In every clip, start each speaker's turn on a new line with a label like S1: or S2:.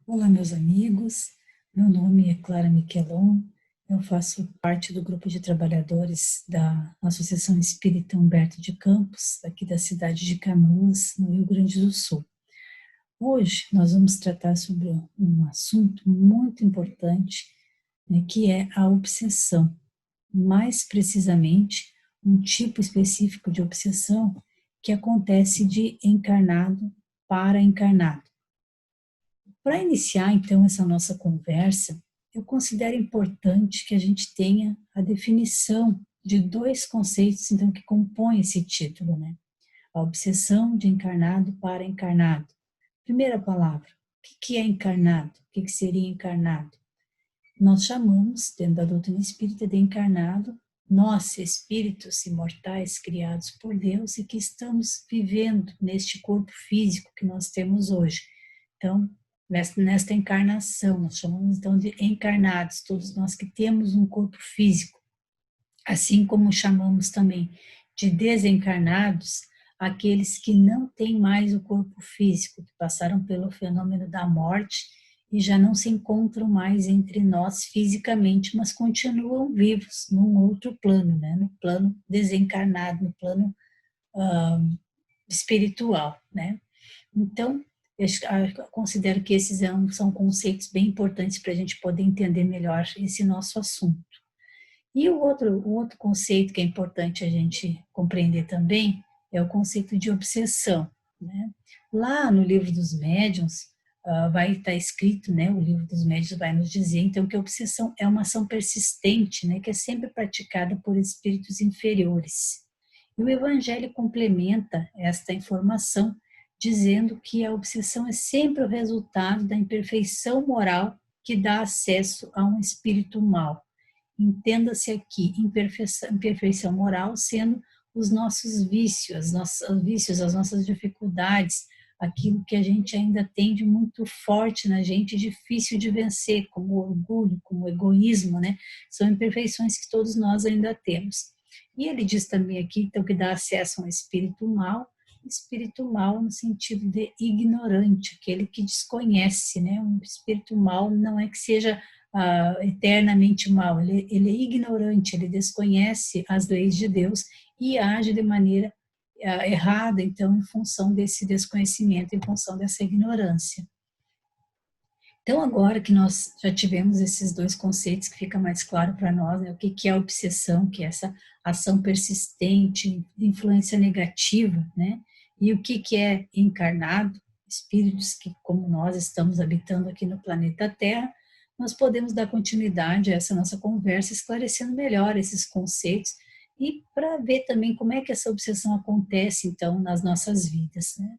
S1: Olá, meus amigos. Meu nome é Clara Miquelon. Eu faço parte do grupo de trabalhadores da Associação Espírita Humberto de Campos, aqui da cidade de Canoas, no Rio Grande do Sul. Hoje nós vamos tratar sobre um assunto muito importante, né, que é a obsessão. Mais precisamente, um tipo específico de obsessão que acontece de encarnado para encarnado. Para iniciar, então, essa nossa conversa, eu considero importante que a gente tenha a definição de dois conceitos, então, que compõem esse título, né? A obsessão de encarnado para encarnado. Primeira palavra, o que é encarnado? O que seria encarnado? Nós chamamos, dentro da doutrina espírita, de encarnado, nós, espíritos imortais criados por Deus e que estamos vivendo neste corpo físico que nós temos hoje. Então, nesta encarnação, nós chamamos então de encarnados, todos nós que temos um corpo físico, assim como chamamos também de desencarnados aqueles que não têm mais o corpo físico, que passaram pelo fenômeno da morte e já não se encontram mais entre nós fisicamente, mas continuam vivos num outro plano, né? No plano desencarnado, no plano espiritual, né? Então, eu considero que esses são conceitos bem importantes para a gente poder entender melhor esse nosso assunto. E o outro conceito que é importante a gente compreender também é o conceito de obsessão, né? Lá no livro dos médiuns, vai estar escrito, né? O livro dos médiuns vai nos dizer, então, que a obsessão é uma ação persistente, né? Que é sempre praticada por espíritos inferiores. E o Evangelho complementa esta informação, dizendo que a obsessão é sempre o resultado da imperfeição moral que dá acesso a um espírito mau. Entenda-se aqui imperfeição moral sendo os nossos vícios, as nossas dificuldades, aquilo que a gente ainda tem de muito forte na gente, difícil de vencer, como o orgulho, como o egoísmo, né? São imperfeições que todos nós ainda temos. E ele diz também aqui, então, que dá acesso a um espírito mal no sentido de ignorante, aquele que desconhece, né? Um espírito mal não é que seja eternamente mal, ele é ignorante, ele desconhece as leis de Deus e age de maneira errada, então, em função desse desconhecimento, em função dessa ignorância. Então, agora que nós já tivemos esses dois conceitos, que fica mais claro para nós, né, o que é a obsessão, que é essa ação persistente, influência negativa, né, e o que é encarnado, espíritos que, como nós, estamos habitando aqui no planeta Terra, nós podemos dar continuidade a essa nossa conversa, esclarecendo melhor esses conceitos e para ver também como é que essa obsessão acontece, então, nas nossas vidas, né.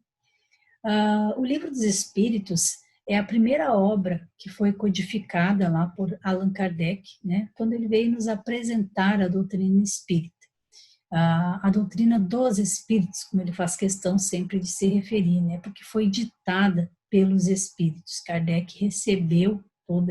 S1: O Livro dos Espíritos é a primeira obra que foi codificada lá por Allan Kardec, né, quando ele veio nos apresentar a doutrina espírita. A doutrina dos espíritos, como ele faz questão sempre de se referir, né, porque foi ditada pelos espíritos. Kardec recebeu todos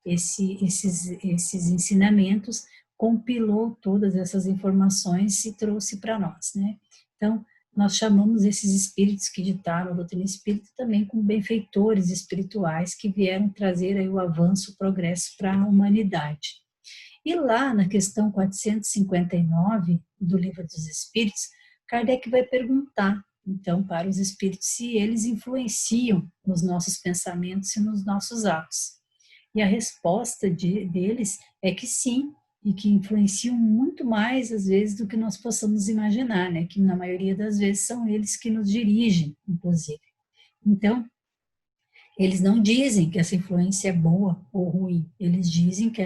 S1: esses ensinamentos, compilou todas essas informações e trouxe para nós, né. Então, nós chamamos esses espíritos que ditaram a doutrina espírita também como benfeitores espirituais que vieram trazer aí o avanço, o progresso para a humanidade. E lá na questão 459 do Livro dos Espíritos, Kardec vai perguntar, então, para os espíritos se eles influenciam nos nossos pensamentos e nos nossos atos. E a resposta deles é que sim, e que influenciam muito mais, às vezes, do que nós possamos imaginar, né? Que na maioria das vezes são eles que nos dirigem, inclusive. Então, eles não dizem que essa influência é boa ou ruim, eles dizem que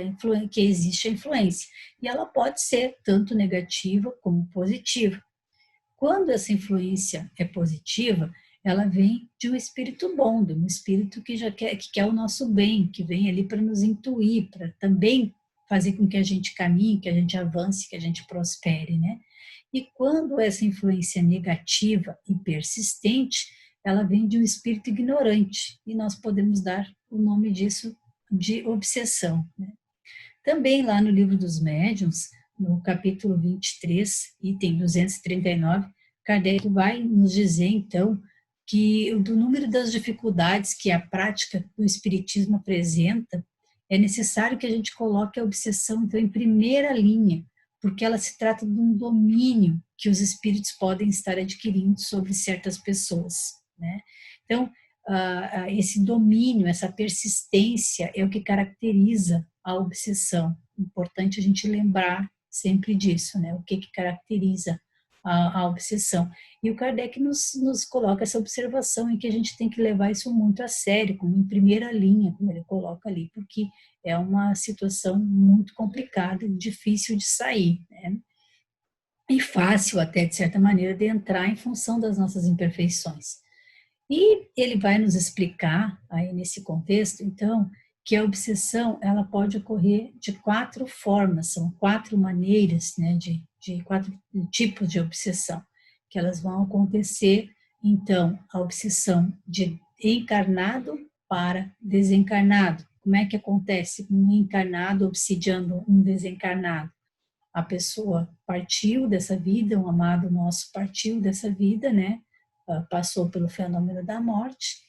S1: existe a influência. E ela pode ser tanto negativa como positiva. Quando essa influência é positiva, ela vem de um espírito bom, de um espírito que quer o nosso bem, que vem ali para nos intuir, para também fazer com que a gente caminhe, que a gente avance, que a gente prospere, né? E quando essa influência é negativa e persistente, ela vem de um espírito ignorante, e nós podemos dar o nome disso de obsessão, né? Também lá no Livro dos Médiuns, no capítulo 23, item 239, Kardec vai nos dizer, então, que do número das dificuldades que a prática do espiritismo apresenta, é necessário que a gente coloque a obsessão então em primeira linha, porque ela se trata de um domínio que os espíritos podem estar adquirindo sobre certas pessoas, né? Então, esse domínio, essa persistência é o que caracteriza a obsessão. Importante a gente lembrar sempre disso, né? O que caracteriza a obsessão. E o Kardec nos coloca essa observação em que a gente tem que levar isso muito a sério, como em primeira linha, como ele coloca ali, porque é uma situação muito complicada, difícil de sair, né? E fácil até, de certa maneira, de entrar em função das nossas imperfeições. E ele vai nos explicar, aí nesse contexto, então, que a obsessão, ela pode ocorrer de 4 formas, são 4 maneiras, né, de 4 tipos de obsessão, que elas vão acontecer, então, a obsessão de encarnado para desencarnado. Como é que acontece um encarnado obsidiando um desencarnado? A pessoa partiu dessa vida, um amado nosso partiu dessa vida, né? Passou pelo fenômeno da morte,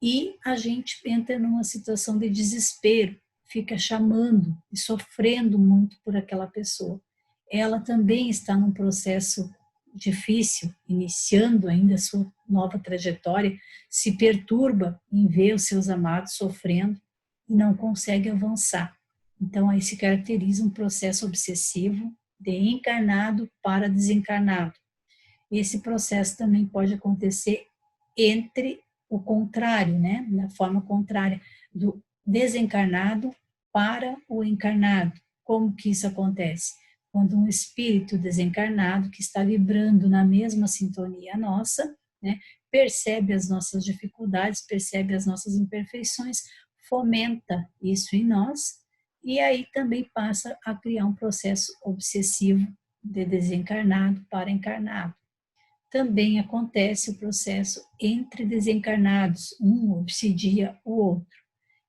S1: e a gente entra numa situação de desespero, fica chamando e sofrendo muito por aquela pessoa. Ela também está num processo difícil, iniciando ainda a sua nova trajetória, se perturba em ver os seus amados sofrendo e não consegue avançar. Então, aí se caracteriza um processo obsessivo de encarnado para desencarnado. Esse processo também pode acontecer entre o contrário, né? Na forma contrária, do desencarnado para o encarnado. Como que isso acontece? Quando um espírito desencarnado, que está vibrando na mesma sintonia nossa, né? Percebe as nossas dificuldades, percebe as nossas imperfeições, fomenta isso em nós, e aí também passa a criar um processo obsessivo de desencarnado para encarnado. Também acontece o processo entre desencarnados, um obsidia o outro.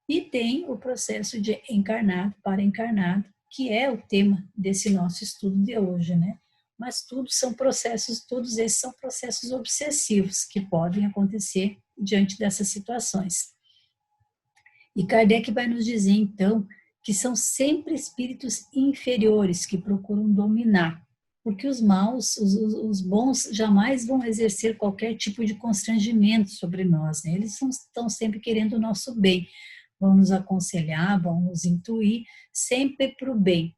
S1: E tem o processo de encarnado para encarnado, que é o tema desse nosso estudo de hoje, né? Mas tudo são processos, todos esses são processos obsessivos que podem acontecer diante dessas situações. E Kardec vai nos dizer, então, que são sempre espíritos inferiores que procuram dominar, porque os maus, os bons, jamais vão exercer qualquer tipo de constrangimento sobre nós, né? Eles estão sempre querendo o nosso bem, vão nos aconselhar, vão nos intuir, sempre para o bem.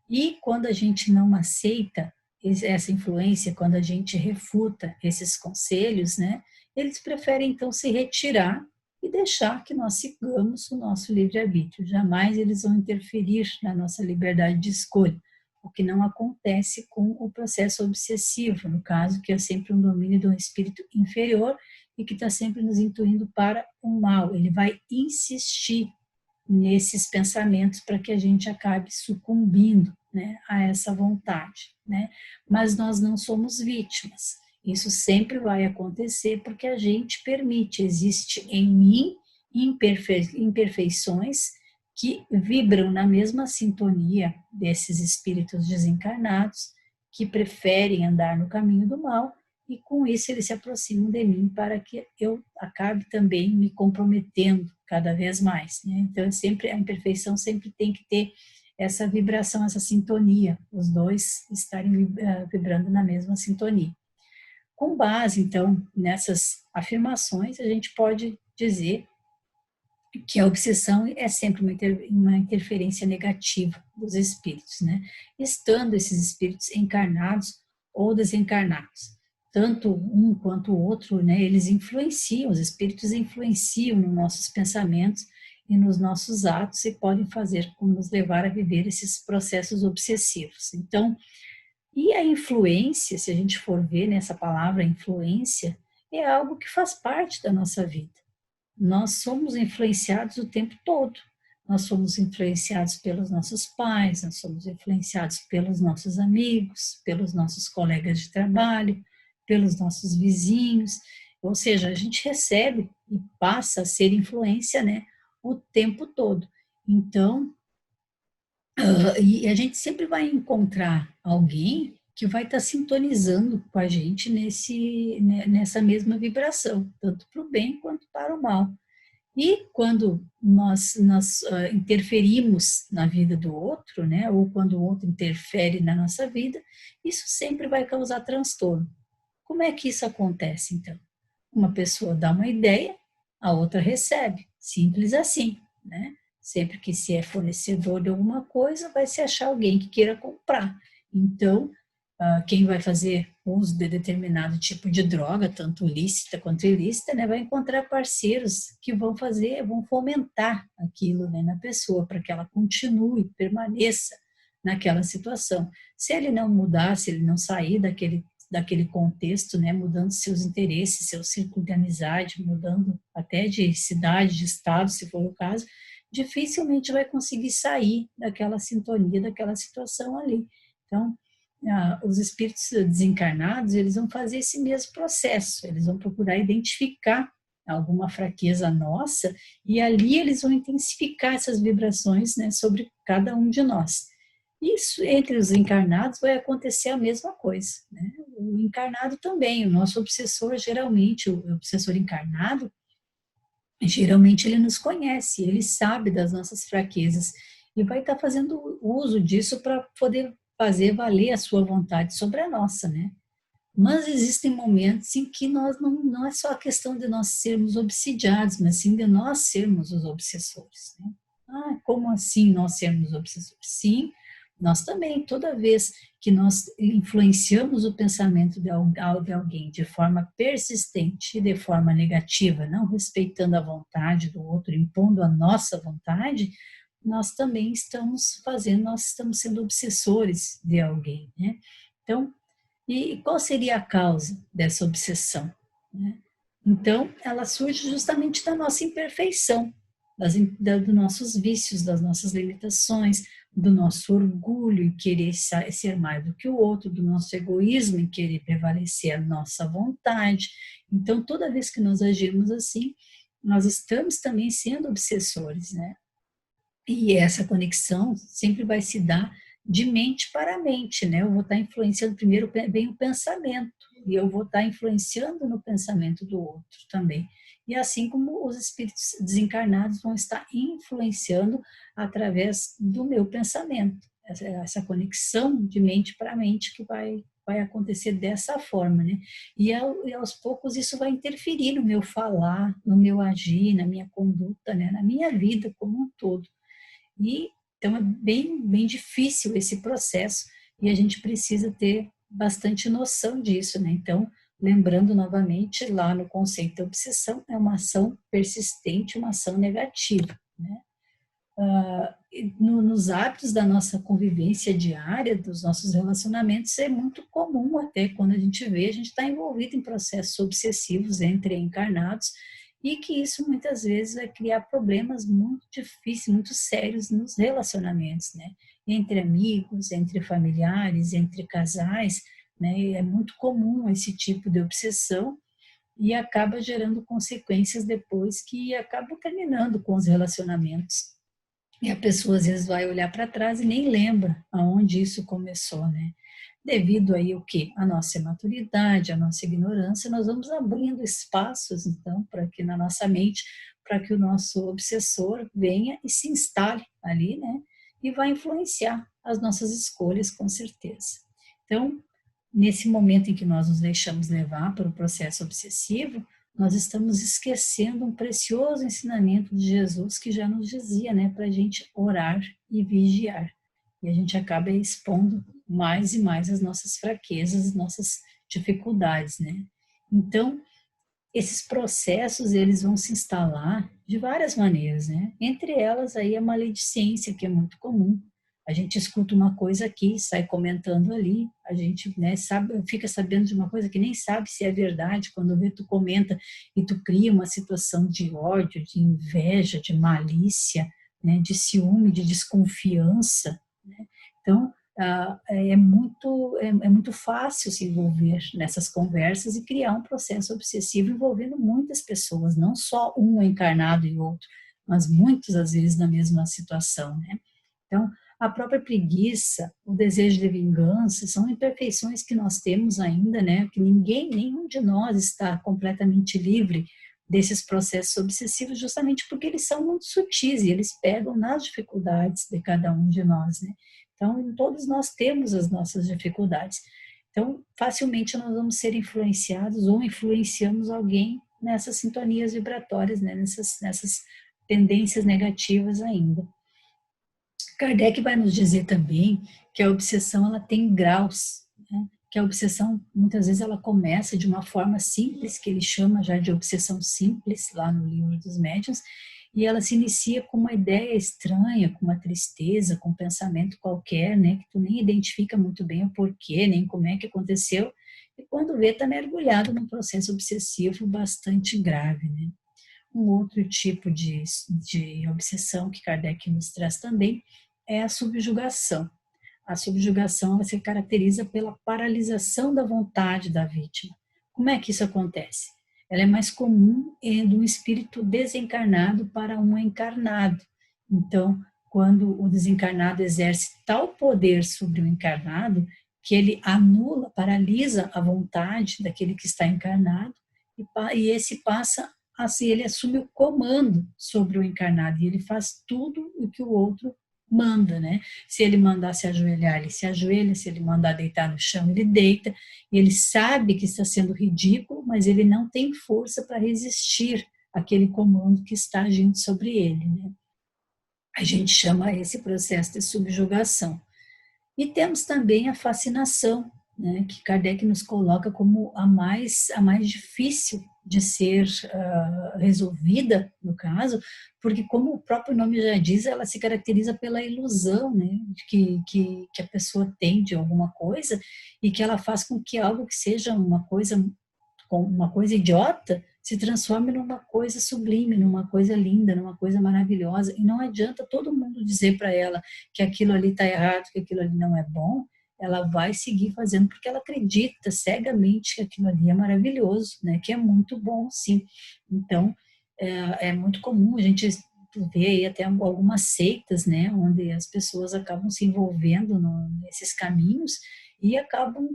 S1: E quando a gente não aceita essa influência, quando a gente refuta esses conselhos, né? Eles preferem então se retirar e deixar que nós sigamos o nosso livre-arbítrio. Jamais eles vão interferir na nossa liberdade de escolha, o que não acontece com o processo obsessivo, no caso, que é sempre um domínio de um espírito inferior e que está sempre nos intuindo para o mal. Ele vai insistir nesses pensamentos para que a gente acabe sucumbindo, né, a essa vontade, né? Mas nós não somos vítimas. Isso sempre vai acontecer porque a gente permite. Existe em mim imperfeições que vibram na mesma sintonia desses espíritos desencarnados que preferem andar no caminho do mal, e com isso eles se aproximam de mim para que eu acabe também me comprometendo cada vez mais, né? Então sempre a imperfeição sempre tem que ter essa vibração, essa sintonia, os dois estarem vibrando na mesma sintonia. Com base, então, nessas afirmações, a gente pode dizer que a obsessão é sempre uma interferência negativa dos espíritos, né? Estando esses espíritos encarnados ou desencarnados. Tanto um quanto o outro, né? Eles influenciam, os espíritos influenciam nos nossos pensamentos e nos nossos atos e podem fazer como nos levar a viver esses processos obsessivos. Então, e a influência, se a gente for ver nessa palavra influência, é algo que faz parte da nossa vida. Nós somos influenciados o tempo todo. Nós somos influenciados pelos nossos pais, nós somos influenciados pelos nossos amigos, pelos nossos colegas de trabalho, pelos nossos vizinhos. Ou seja, a gente recebe e passa a ser influência, né, o tempo todo. Então, e a gente sempre vai encontrar alguém que vai estar sintonizando com a gente nessa mesma vibração, tanto para o bem quanto para o mal. E quando nós interferimos na vida do outro, né, ou quando o outro interfere na nossa vida, isso sempre vai causar transtorno. Como é que isso acontece, então? Uma pessoa dá uma ideia, a outra recebe. Simples assim, né? Sempre que se é fornecedor de alguma coisa, vai se achar alguém que queira comprar. Então, quem vai fazer uso de determinado tipo de droga, tanto lícita quanto ilícita, né, vai encontrar parceiros que vão fomentar aquilo, né, na pessoa, para que ela continue, permaneça naquela situação. Se ele não mudar, se ele não sair daquele contexto, né, mudando seus interesses, seu círculo de amizade, mudando até de cidade, de estado, se for o caso, dificilmente vai conseguir sair daquela sintonia, daquela situação ali. Então, os espíritos desencarnados, eles vão fazer esse mesmo processo, eles vão procurar identificar alguma fraqueza nossa e ali eles vão intensificar essas vibrações, né, sobre cada um de nós. Isso entre os encarnados vai acontecer a mesma coisa, né? O encarnado também, o nosso obsessor, geralmente, o obsessor encarnado, geralmente ele nos conhece, ele sabe das nossas fraquezas e vai estar fazendo uso disso para poder fazer valer a sua vontade sobre a nossa, né? Mas existem momentos em que nós não é só a questão de nós sermos obsidiados, mas sim de nós sermos os obsessores, né? Como assim nós sermos obsessores? Sim, nós também, toda vez que nós influenciamos o pensamento de alguém de forma persistente e de forma negativa, não respeitando a vontade do outro, impondo a nossa vontade, nós também nós estamos sendo obsessores de alguém, né? Então, e qual seria a causa dessa obsessão, né? Então, ela surge justamente da nossa imperfeição, dos nossos vícios, das nossas limitações, do nosso orgulho em querer ser mais do que o outro, do nosso egoísmo em querer prevalecer a nossa vontade. Então, toda vez que nós agimos assim, nós estamos também sendo obsessores, né? E essa conexão sempre vai se dar de mente para mente, né? Eu vou estar influenciando primeiro bem o pensamento, e eu vou estar influenciando no pensamento do outro também. E assim como os espíritos desencarnados vão estar influenciando através do meu pensamento. Essa conexão de mente para mente que vai acontecer dessa forma, né? E aos poucos isso vai interferir no meu falar, no meu agir, na minha conduta, né? Na minha vida como um todo. E então é bem difícil esse processo e a gente precisa ter bastante noção disso, né? Então, lembrando novamente lá no conceito da obsessão, é uma ação persistente, uma ação negativa, né? Nos hábitos da nossa convivência diária, dos nossos relacionamentos, é muito comum até quando a gente vê, a gente está envolvido em processos obsessivos entre encarnados e que isso muitas vezes vai criar problemas muito difíceis, muito sérios nos relacionamentos, né? Entre amigos, entre familiares, entre casais, né? É muito comum esse tipo de obsessão e acaba gerando consequências depois que acabam terminando com os relacionamentos. E a pessoa às vezes vai olhar para trás e nem lembra aonde isso começou, né? Devido aí o quê? A nossa imaturidade, a nossa ignorância, nós vamos abrindo espaços, então, para que na nossa mente, para que o nosso obsessor venha e se instale ali, né? E vai influenciar as nossas escolhas, com certeza. Então, nesse momento em que nós nos deixamos levar para o processo obsessivo, nós estamos esquecendo um precioso ensinamento de Jesus que já nos dizia, né, para a gente orar e vigiar. E a gente acaba expondo mais e mais as nossas fraquezas, as nossas dificuldades, né? Então, esses processos, eles vão se instalar de várias maneiras, né? Entre elas aí a maledicência, que é muito comum. A gente escuta uma coisa aqui, sai comentando ali, a gente, né, fica sabendo de uma coisa que nem sabe se é verdade, quando vê tu comenta e tu cria uma situação de ódio, de inveja, de malícia, né, de ciúme, de desconfiança, né? Então, é muito fácil se envolver nessas conversas e criar um processo obsessivo envolvendo muitas pessoas, não só um encarnado e outro, mas muitos às vezes na mesma situação, né? Então, A própria preguiça, o desejo de vingança, são imperfeições que nós temos ainda, né? Que nenhum de nós está completamente livre desses processos obsessivos, justamente porque eles são muito sutis e eles pegam nas dificuldades de cada um de nós, né? Então, todos nós temos as nossas dificuldades. Então, facilmente nós vamos ser influenciados ou influenciamos alguém nessas sintonias vibratórias, né? Nessas tendências negativas ainda. Kardec vai nos dizer também que a obsessão ela tem graus, né? Que a obsessão muitas vezes ela começa de uma forma simples, que ele chama já de obsessão simples, lá no livro dos médiuns, e ela se inicia com uma ideia estranha, com uma tristeza, com um pensamento qualquer, né, que tu nem identifica muito bem o porquê, nem como é que aconteceu, e quando vê está mergulhado num processo obsessivo bastante grave, né. Um outro tipo de obsessão que Kardec nos traz também é a subjugação. A subjugação ela se caracteriza pela paralisação da vontade da vítima. Como é que isso acontece? Ela é mais comum de um espírito desencarnado para um encarnado. Então, quando o desencarnado exerce tal poder sobre o encarnado, que ele anula, paralisa a vontade daquele que está encarnado, e esse passa assim, ele assume o comando sobre o encarnado, e ele faz tudo o que o outro manda, né? Se ele mandar se ajoelhar, ele se ajoelha, se ele mandar deitar no chão, ele deita, e ele sabe que está sendo ridículo, mas ele não tem força para resistir àquele comando que está agindo sobre ele, né? A gente chama esse processo de subjugação. E temos também a fascinação, né, que Kardec nos coloca como a mais difícil de ser resolvida, no caso, porque, como o próprio nome já diz, ela se caracteriza pela ilusão, né, que a pessoa tem de alguma coisa e que ela faz com que algo que seja uma coisa idiota se transforme numa coisa sublime, numa coisa linda, numa coisa maravilhosa. E não adianta todo mundo dizer para ela que aquilo ali está errado, que aquilo ali não é bom. Ela vai seguir fazendo porque ela acredita cegamente que aquilo ali é maravilhoso, né? Que é muito bom, sim. Então, é muito comum a gente ver aí até algumas seitas, né? Onde as pessoas acabam se envolvendo nesses caminhos e acabam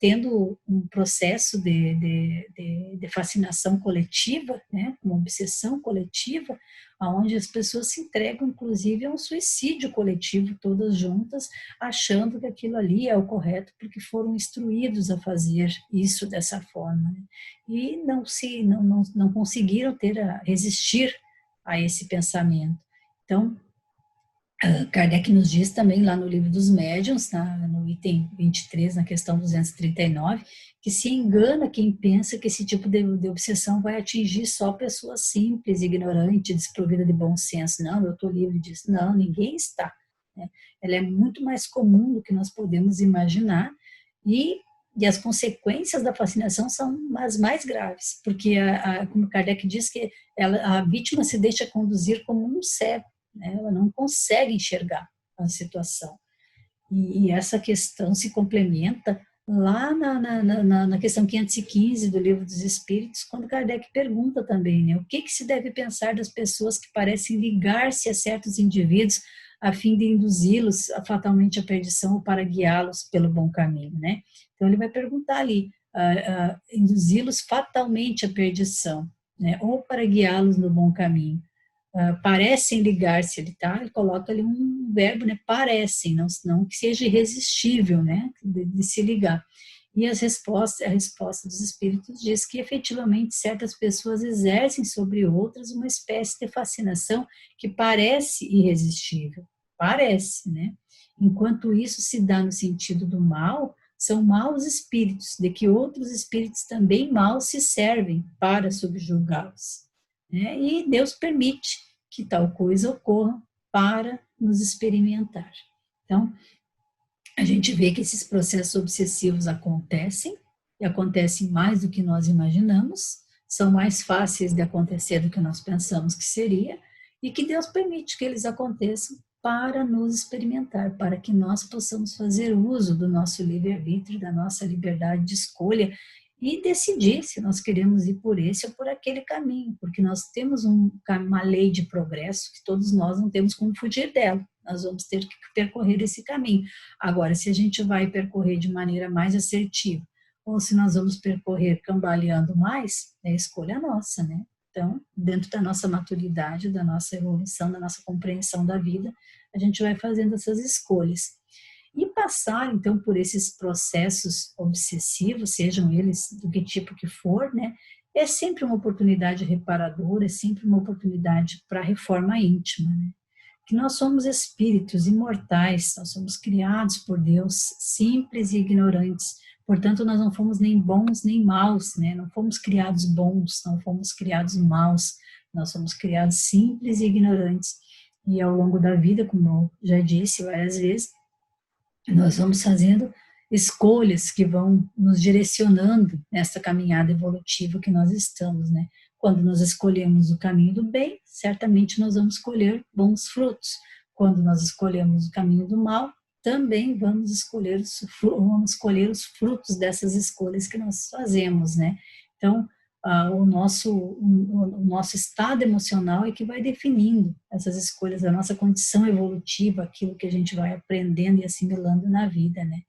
S1: tendo um processo de fascinação coletiva, né, uma obsessão coletiva, onde as pessoas se entregam, inclusive, a um suicídio coletivo, todas juntas, achando que aquilo ali é o correto, porque foram instruídos a fazer isso dessa forma, né? E não conseguiram resistir a esse pensamento. Então, Kardec nos diz também lá no livro dos médiuns, no item 23, na questão 239, que se engana quem pensa que esse tipo de obsessão vai atingir só pessoas simples, ignorantes, desprovidas de bom senso. Não, eu estou livre disso. Não, ninguém está, né? Ela é muito mais comum do que nós podemos imaginar e as consequências da fascinação são as mais graves, porque, como Kardec diz, que a vítima se deixa conduzir como um cego, né? Ela não consegue enxergar a situação. E essa questão se complementa lá na questão 515 do Livro dos Espíritos, quando Kardec pergunta também, né, o que se deve pensar das pessoas que parecem ligar-se a certos indivíduos a fim de induzi-los fatalmente à perdição ou para guiá-los pelo bom caminho, né? Então ele vai perguntar ali, induzi-los fatalmente à perdição, né, ou para guiá-los no bom caminho. Parecem ligar-se, ele coloca ali um verbo, né, parecem, não que seja irresistível, né, de se ligar. E a resposta dos espíritos diz que efetivamente certas pessoas exercem sobre outras uma espécie de fascinação que parece irresistível, parece, né? Enquanto isso se dá no sentido do mal, são maus espíritos, de que outros espíritos também maus se servem para subjugá-los, né? E Deus permite que tal coisa ocorra para nos experimentar. Então, a gente vê que esses processos obsessivos acontecem, e acontecem mais do que nós imaginamos, são mais fáceis de acontecer do que nós pensamos que seria, e que Deus permite que eles aconteçam para nos experimentar, para que nós possamos fazer uso do nosso livre-arbítrio, da nossa liberdade de escolha, e decidir se nós queremos ir por esse ou por aquele caminho, porque nós temos uma lei de progresso que todos nós não temos como fugir dela. nós vamos ter que percorrer esse caminho. Agora, se a gente vai percorrer de maneira mais assertiva, ou se nós vamos percorrer cambaleando mais, é escolha nossa, né? Então, dentro da nossa maturidade, da nossa evolução, da nossa compreensão da vida, a gente vai fazendo essas escolhas. E passar, então, por esses processos obsessivos, sejam eles do que tipo que for, né? É sempre uma oportunidade reparadora, é sempre uma oportunidade para reforma íntima, né? Que nós somos espíritos imortais, nós somos criados por Deus, simples e ignorantes. Portanto, nós não fomos nem bons nem maus, né? Não fomos criados bons, não fomos criados maus, nós somos criados simples e ignorantes. E ao longo da vida, como eu já disse várias vezes, nós vamos fazendo escolhas que vão nos direcionando nessa caminhada evolutiva que nós estamos, né? Quando nós escolhemos o caminho do bem, certamente nós vamos colher bons frutos. Quando nós escolhemos o caminho do mal, também vamos colher os frutos dessas escolhas que nós fazemos, né? Então, o nosso estado emocional é que vai definindo essas escolhas, a nossa condição evolutiva, aquilo que a gente vai aprendendo e assimilando na vida, né?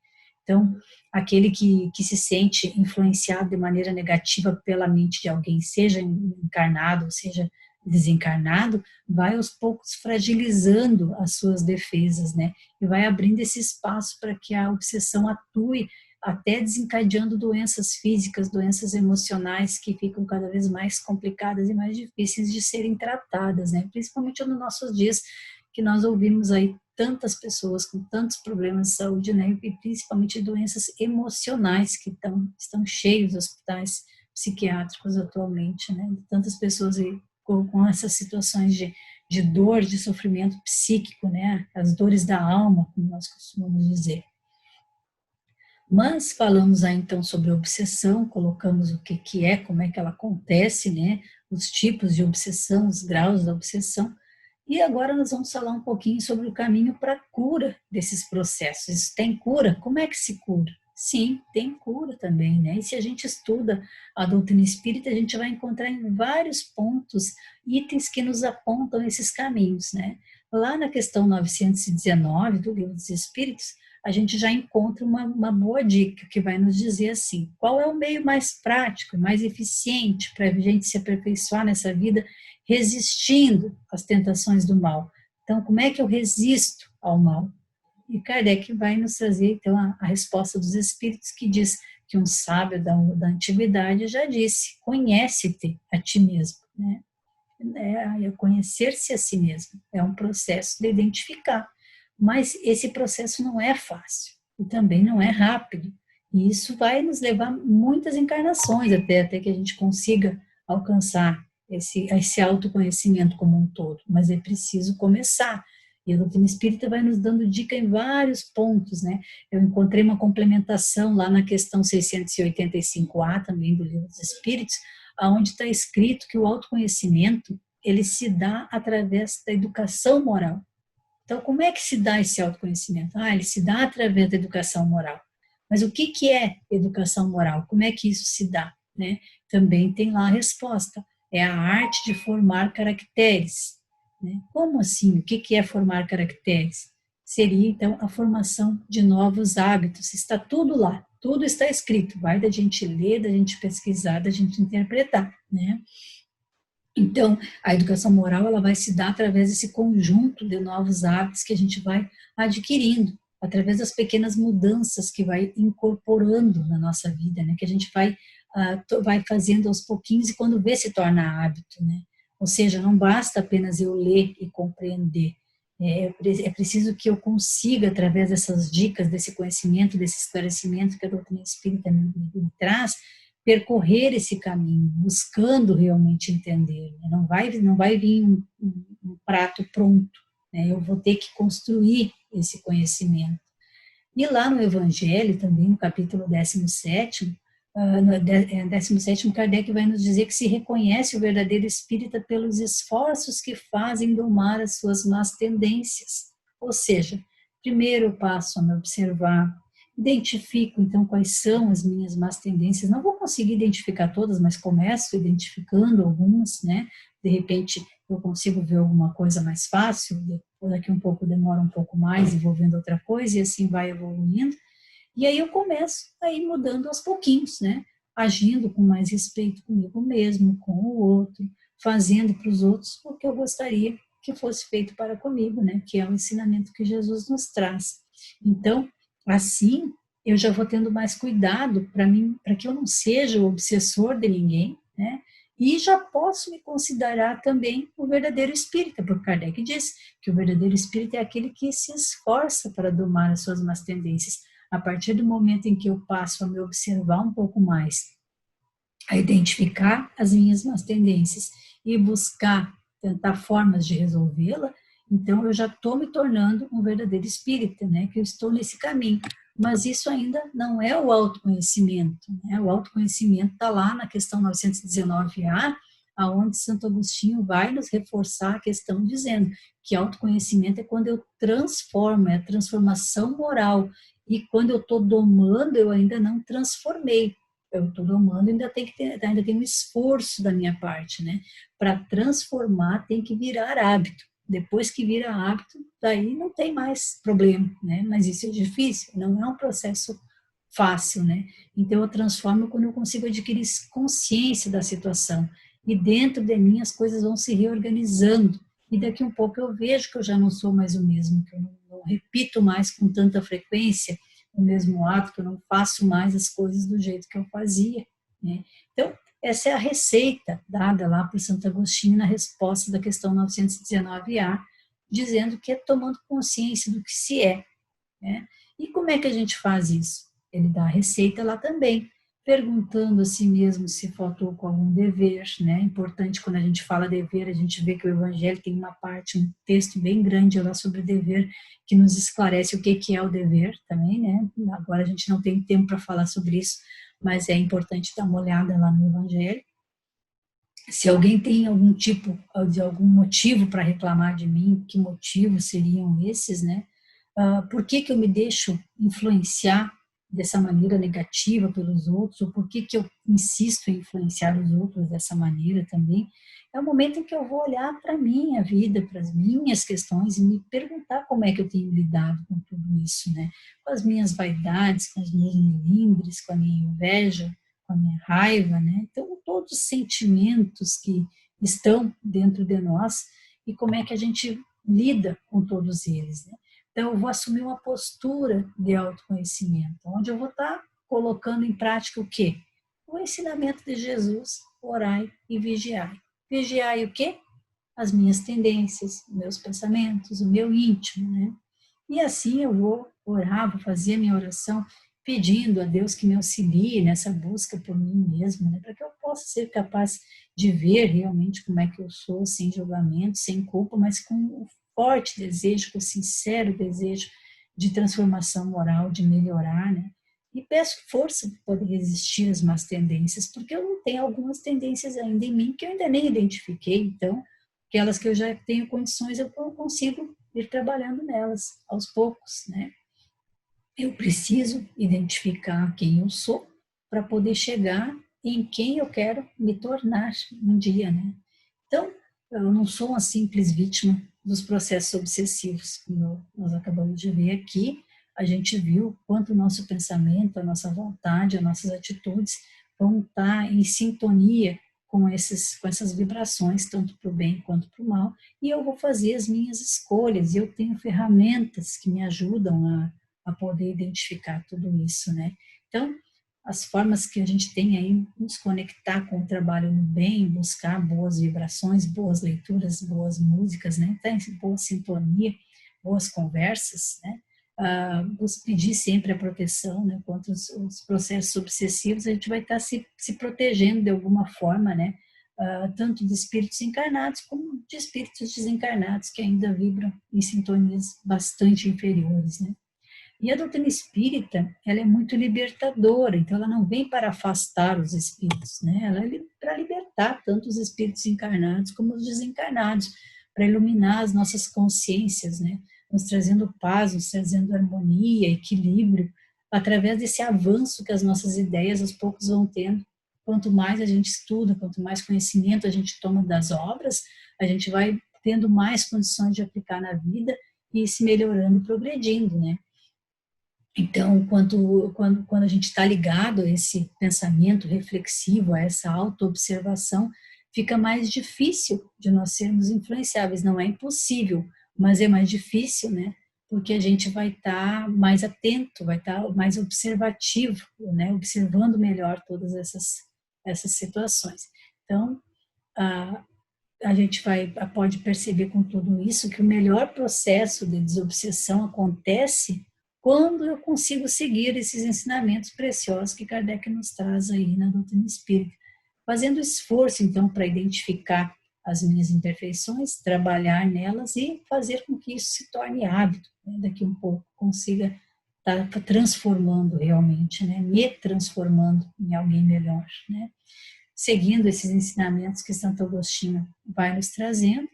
S1: Então, aquele que se sente influenciado de maneira negativa pela mente de alguém, seja encarnado ou seja desencarnado, vai aos poucos fragilizando as suas defesas, né? E vai abrindo esse espaço para que a obsessão atue, até desencadeando doenças físicas, doenças emocionais que ficam cada vez mais complicadas e mais difíceis de serem tratadas, né? Principalmente nos nossos dias, que nós ouvimos aí tantas pessoas com tantos problemas de saúde, né? E principalmente doenças emocionais que estão cheios de hospitais psiquiátricos atualmente, né? Tantas pessoas aí com essas situações de dor, de sofrimento psíquico, né? As dores da alma, como nós costumamos dizer. Mas falamos aí então sobre obsessão, colocamos o que é, como é que ela acontece, né? Os tipos de obsessão, os graus da obsessão. E agora nós vamos falar um pouquinho sobre o caminho para a cura desses processos. Tem cura? Como é que se cura? Sim, tem cura também, né? E se a gente estuda a doutrina espírita, a gente vai encontrar em vários pontos itens que nos apontam esses caminhos, né? Lá na questão 919 do Livro dos Espíritos, a gente já encontra uma boa dica que vai nos dizer assim, qual é o meio mais prático, mais eficiente para a gente se aperfeiçoar nessa vida, resistindo às tentações do mal. Então, como é que eu resisto ao mal? E Kardec vai nos trazer, então, a resposta dos Espíritos, que diz que um sábio da antiguidade já disse, conhece-te a ti mesmo, né? É conhecer-se a si mesmo, é um processo de identificar. Mas esse processo não é fácil e também não é rápido. E isso vai nos levar muitas encarnações até que a gente consiga alcançar esse autoconhecimento como um todo. Mas é preciso começar. E a doutrina espírita vai nos dando dica em vários pontos, né? Eu encontrei uma complementação lá na questão 685A, também do Livro dos Espíritos, onde está escrito que o autoconhecimento, ele se dá através da educação moral. Então, como é que se dá esse autoconhecimento? Ele se dá através da educação moral. Mas o que é educação moral? Como é que isso se dá? Né? Também tem lá a resposta. É a arte de formar caracteres. Né? Como assim? O que é formar caracteres? Seria, então, a formação de novos hábitos. Está tudo lá. Tudo está escrito. Vai da gente ler, da gente pesquisar, da gente interpretar. Né? Então, a educação moral ela vai se dar através desse conjunto de novos hábitos que a gente vai adquirindo, através das pequenas mudanças que vai incorporando na nossa vida, né? Que a gente vai fazendo aos pouquinhos e quando vê se torna hábito, né? Ou seja, não basta apenas eu ler e compreender, é preciso que eu consiga, através dessas dicas, desse conhecimento, desse esclarecimento que a doutrina espírita me traz, percorrer esse caminho, buscando realmente entender. Né? Não vai vir um prato pronto, né? Eu vou ter que construir esse conhecimento. E lá no Evangelho, também no capítulo 17º, no 17º, Kardec vai nos dizer que se reconhece o verdadeiro espírita pelos esforços que fazem domar as suas más tendências. Ou seja, primeiro eu passo a me observar, identifico, então, quais são as minhas más tendências. Não vou conseguir identificar todas, mas começo identificando algumas, né? De repente, eu consigo ver alguma coisa mais fácil, ou daqui um pouco demora um pouco mais, envolvendo outra coisa, e assim vai evoluindo. E aí eu começo a ir mudando aos pouquinhos, né? Agindo com mais respeito comigo mesmo, com o outro, fazendo para os outros o que eu gostaria que fosse feito para comigo, né? Que é o ensinamento que Jesus nos traz. Então, assim, eu já vou tendo mais cuidado para mim, para que eu não seja o obsessor de ninguém, né? E já posso me considerar também o verdadeiro espírita, porque Kardec diz que o verdadeiro espírita é aquele que se esforça para domar as suas más tendências. A partir do momento em que eu passo a me observar um pouco mais, a identificar as minhas más tendências e buscar, tentar formas de resolvê-la, então eu já estou me tornando um verdadeiro espírita, né? Que eu estou nesse caminho. Mas isso ainda não é o autoconhecimento, né? O autoconhecimento está lá na questão 919A, aonde Santo Agostinho vai nos reforçar a questão dizendo que autoconhecimento é quando eu transformo, é a transformação moral. E quando eu estou domando, eu ainda não transformei. Eu estou domando, ainda tem um esforço da minha parte, né? Para transformar, tem que virar hábito. Depois que vira hábito, daí não tem mais problema, né? Mas isso é difícil, não é um processo fácil, né? Então eu transformo quando eu consigo adquirir consciência da situação. E dentro de mim as coisas vão se reorganizando. E daqui um pouco eu vejo que eu já não sou mais o mesmo, que eu não repito mais com tanta frequência o mesmo ato, que eu não faço mais as coisas do jeito que eu fazia, né? Então, essa é a receita dada lá por Santo Agostinho na resposta da questão 919A, dizendo que é tomando consciência do que se é, né? E como é que a gente faz isso? Ele dá a receita lá também, perguntando a si mesmo se faltou com algum dever, né? Importante quando a gente fala dever, a gente vê que o Evangelho tem uma parte, um texto bem grande lá sobre dever, que nos esclarece o que é o dever também, né? Agora a gente não tem tempo para falar sobre isso, mas é importante dar uma olhada lá no Evangelho. Se alguém tem algum tipo de algum motivo para reclamar de mim, que motivos seriam esses, né? Por que que eu me deixo influenciar dessa maneira negativa pelos outros, ou por que que eu insisto em influenciar os outros dessa maneira também? É o momento em que eu vou olhar para a minha vida, para as minhas questões e me perguntar como é que eu tenho lidado com tudo isso, né? Com as minhas vaidades, com os meus melindres, com a minha inveja, com a minha raiva, né? Então, todos os sentimentos que estão dentro de nós e como é que a gente lida com todos eles, né? Então, eu vou assumir uma postura de autoconhecimento, onde eu vou estar colocando em prática o quê? O ensinamento de Jesus, orai e vigiai. Vigiai o quê? As minhas tendências, meus pensamentos, o meu íntimo, né? E assim eu vou orar, vou fazer a minha oração, pedindo a Deus que me auxilie nessa busca por mim mesmo, né? Para que eu possa ser capaz de ver realmente como é que eu sou, sem julgamento, sem culpa, mas com um forte desejo, com um sincero desejo de transformação moral, de melhorar, né? E peço força para poder resistir às más tendências, porque eu não tenho algumas tendências ainda em mim que eu ainda nem identifiquei, então, aquelas que eu já tenho condições, eu consigo ir trabalhando nelas aos poucos, né? Eu preciso identificar quem eu sou para poder chegar em quem eu quero me tornar um dia, né? Então, eu não sou uma simples vítima dos processos obsessivos, como nós acabamos de ver aqui. A gente viu quanto o nosso pensamento, a nossa vontade, as nossas atitudes vão estar em sintonia com essas vibrações, tanto para o bem quanto para o mal, e eu vou fazer as minhas escolhas, e eu tenho ferramentas que me ajudam a poder identificar tudo isso, né? Então, as formas que a gente tem aí nos conectar com o trabalho no bem, buscar boas vibrações, boas leituras, boas músicas, né? Tá em boa sintonia, boas conversas, né? Pedir sempre a proteção, né? Contra os processos obsessivos, a gente vai estar se protegendo de alguma forma, né? Tanto de espíritos encarnados como de espíritos desencarnados que ainda vibram em sintonias bastante inferiores, né? E a doutrina espírita, ela é muito libertadora, então ela não vem para afastar os espíritos, né? Ela é para libertar tanto os espíritos encarnados como os desencarnados, para iluminar as nossas consciências, né? Nos trazendo paz, nos trazendo harmonia, equilíbrio, através desse avanço que as nossas ideias aos poucos vão tendo. Quanto mais a gente estuda, quanto mais conhecimento a gente toma das obras, a gente vai tendo mais condições de aplicar na vida e se melhorando e progredindo, né? Então, quando a gente está ligado a esse pensamento reflexivo, a essa autoobservação, fica mais difícil de nós sermos influenciáveis. Não é impossível, mas é mais difícil, né? Porque a gente vai estar mais atento, vai estar mais observativo, né? Observando melhor todas essas situações. Então, a gente pode perceber com tudo isso que o melhor processo de desobsessão acontece quando eu consigo seguir esses ensinamentos preciosos que Kardec nos traz aí na doutrina espírita, fazendo esforço então para identificar as minhas imperfeições, trabalhar nelas e fazer com que isso se torne hábito, né? Daqui um pouco consiga estar transformando realmente, né? Me transformando em alguém melhor, né? Seguindo esses ensinamentos que Santo Agostinho vai nos trazendo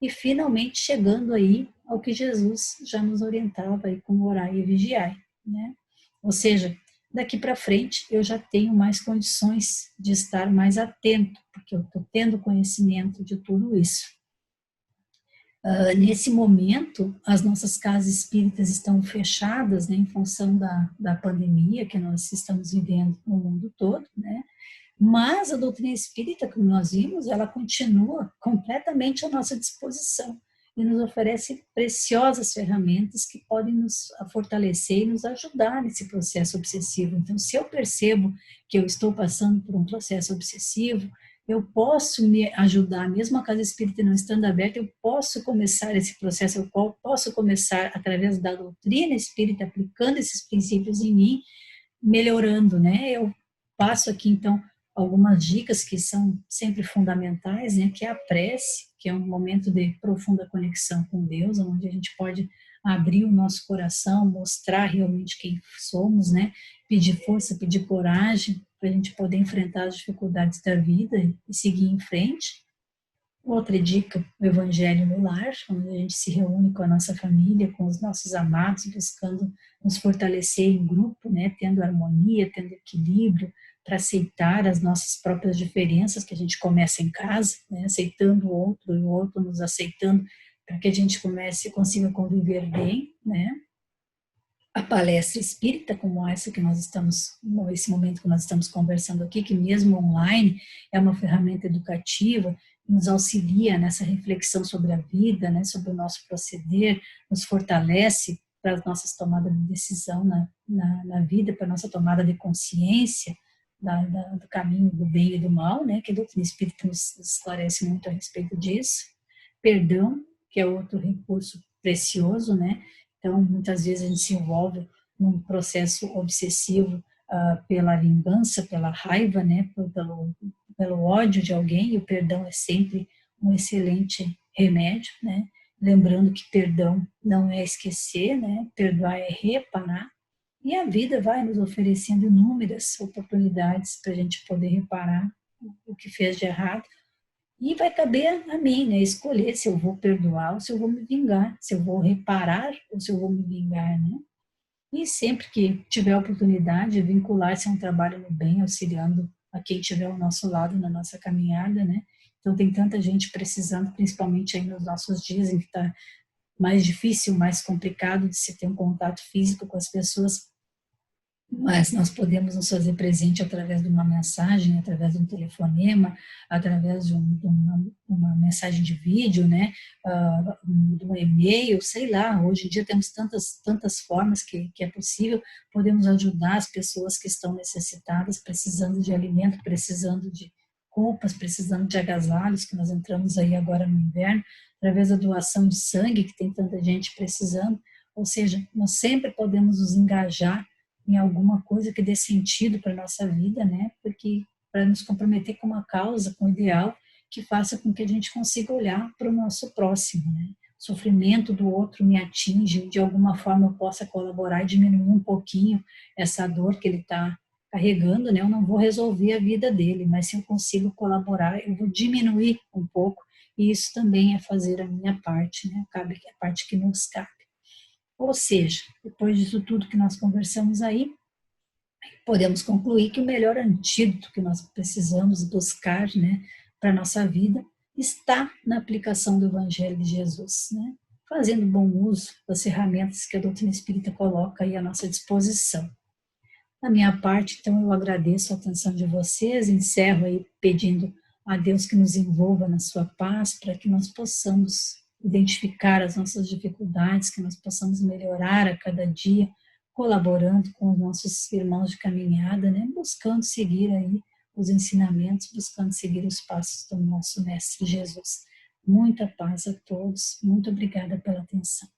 S1: e finalmente chegando aí ao que Jesus já nos orientava aí com orai e vigiai, né? Ou seja, daqui para frente eu já tenho mais condições de estar mais atento, porque eu estou tendo conhecimento de tudo isso. Nesse momento, as nossas casas espíritas estão fechadas, né, em função da pandemia que nós estamos vivendo no mundo todo, né? Mas a doutrina espírita, como nós vimos, ela continua completamente à nossa disposição e nos oferece preciosas ferramentas que podem nos fortalecer e nos ajudar nesse processo obsessivo. Então, se eu percebo que eu estou passando por um processo obsessivo, eu posso me ajudar, mesmo a casa espírita não estando aberta, eu posso começar esse processo, eu posso começar através da doutrina espírita, aplicando esses princípios em mim, melhorando, né? Eu passo aqui, então, algumas dicas que são sempre fundamentais, né, que é a prece, que é um momento de profunda conexão com Deus, onde a gente pode abrir o nosso coração, mostrar realmente quem somos, né, pedir força, pedir coragem, para a gente poder enfrentar as dificuldades da vida e seguir em frente. Outra dica, o Evangelho no Lar, onde a gente se reúne com a nossa família, com os nossos amados, buscando nos fortalecer em grupo, né, tendo harmonia, tendo equilíbrio, para aceitar as nossas próprias diferenças, que a gente começa em casa, né, aceitando o outro e o outro nos aceitando, para que a gente consiga conviver bem, né. A palestra espírita, como essa que nós estamos, esse momento que nós estamos conversando aqui, que mesmo online é uma ferramenta educativa, nos auxilia nessa reflexão sobre a vida, né, sobre o nosso proceder, nos fortalece para as nossas tomadas de decisão na vida, para a nossa tomada de consciência do caminho do bem e do mal, né, que a doutrina espírita nos esclarece muito a respeito disso. Perdão, que é outro recurso precioso, né. Então, muitas vezes a gente se envolve num processo obsessivo pela vingança, pela raiva, né, pelo ódio de alguém, e o perdão é sempre um excelente remédio, né? Lembrando que perdão não é esquecer, né? Perdoar é reparar, e a vida vai nos oferecendo inúmeras oportunidades para a gente poder reparar o que fez de errado, e vai caber a mim, né, escolher se eu vou perdoar ou se eu vou me vingar, se eu vou reparar ou se eu vou me vingar, né? E sempre que tiver a oportunidade, vincular-se a um trabalho no bem, auxiliando a quem estiver ao nosso lado na nossa caminhada, né? Então tem tanta gente precisando, principalmente aí nos nossos dias em que está mais difícil, mais complicado de se ter um contato físico com as pessoas, mas nós podemos nos fazer presente através de uma mensagem, através de um telefonema, através de uma mensagem de vídeo, né, de um e-mail, sei lá. Hoje em dia temos tantas formas que é possível. Podemos ajudar as pessoas que estão necessitadas, precisando de alimento, precisando de roupas, precisando de agasalhos, que nós entramos aí agora no inverno, através da doação de sangue, que tem tanta gente precisando. Ou seja, nós sempre podemos nos engajar em alguma coisa que dê sentido para a nossa vida, né? Porque para nos comprometer com uma causa, com um ideal que faça com que a gente consiga olhar para o nosso próximo, né? O sofrimento do outro me atinge, de alguma forma eu possa colaborar e diminuir um pouquinho essa dor que ele está carregando, né? Eu não vou resolver a vida dele, mas se eu consigo colaborar, eu vou diminuir um pouco, e isso também é fazer a minha parte, né? Cabe a parte que nos cabe. Ou seja, depois disso tudo que nós conversamos aí, podemos concluir que o melhor antídoto que nós precisamos buscar, né, para a nossa vida está na aplicação do Evangelho de Jesus, né? Fazendo bom uso das ferramentas que a doutrina espírita coloca aí à nossa disposição. Da minha parte, então, eu agradeço a atenção de vocês, encerro aí pedindo a Deus que nos envolva na sua paz, para que nós possamos identificar as nossas dificuldades, que nós possamos melhorar a cada dia, colaborando com os nossos irmãos de caminhada, né? Buscando seguir aí os ensinamentos, buscando seguir os passos do nosso Mestre Jesus. Muita paz a todos, muito obrigada pela atenção.